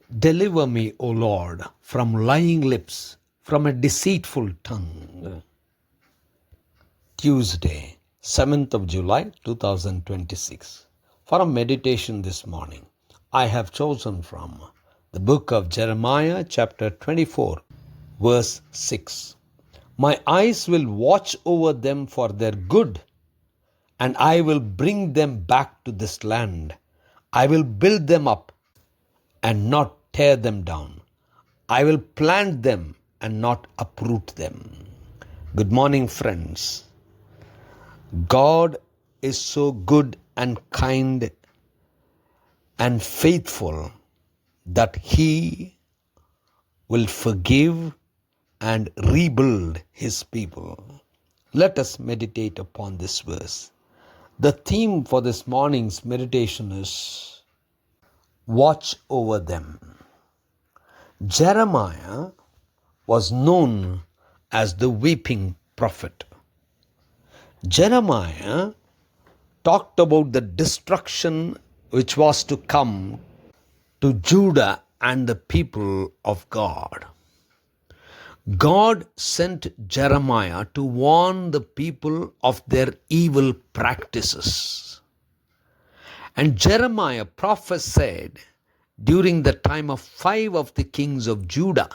Deliver me, O Lord, from lying lips, from a deceitful tongue. Tuesday, 7th of July, 2026. For a meditation this morning, I have chosen from the book of Jeremiah, chapter 24, verse 6. My eyes will watch over them for their good, and I will bring them back to this land. I will build them up and not tear them down. I will plant them and not uproot them. Good morning, friends. God is so good and kind and faithful that He will forgive and rebuild His people. Let us meditate upon this verse. The theme for this morning's meditation is watch over them. Jeremiah was known as the weeping prophet. Jeremiah talked about the destruction which was to come to Judah and the people of God. God sent Jeremiah to warn the people of their evil practices. And Jeremiah prophesied during the time of 5 of the kings of Judah.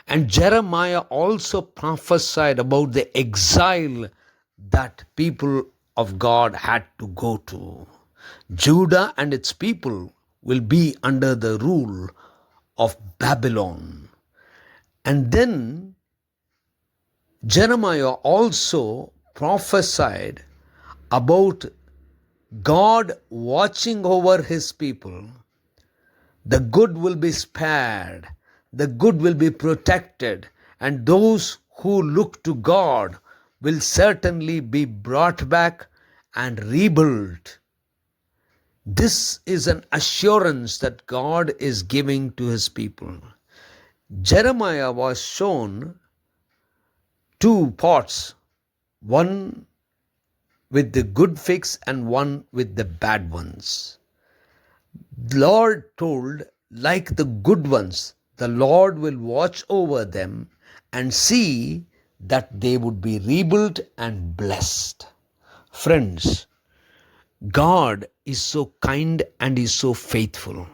And Jeremiah also prophesied about the exile that people of God had to go to. Judah and its people will be under the rule of Babylon. And then Jeremiah also prophesied about God watching over His people. The good will be spared, the good will be protected, and those who look to God will certainly be brought back and rebuilt. This is an assurance that God is giving to His people. Jeremiah was shown 2 pots, one with the good figs and one with the bad ones. The Lord told, like the good ones, the Lord will watch over them and see that they would be rebuilt and blessed. Friends, God is so kind and is so faithful.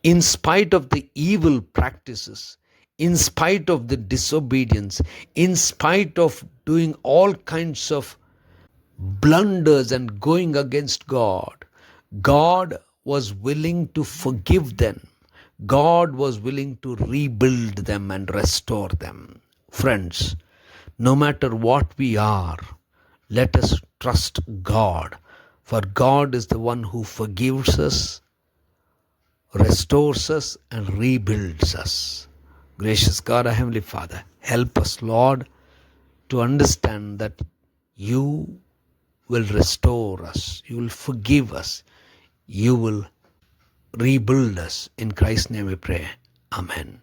In spite of the evil practices, in spite of the disobedience, in spite of doing all kinds of blunders and going against God, God was willing to forgive them. God was willing to rebuild them and restore them. Friends, no matter what we are, let us trust God, for God is the one who forgives us, restores us, and rebuilds us. Gracious God, our Heavenly Father, help us, Lord, to understand that You will restore us, You will forgive us, You will rebuild us. In Christ's name we pray. Amen.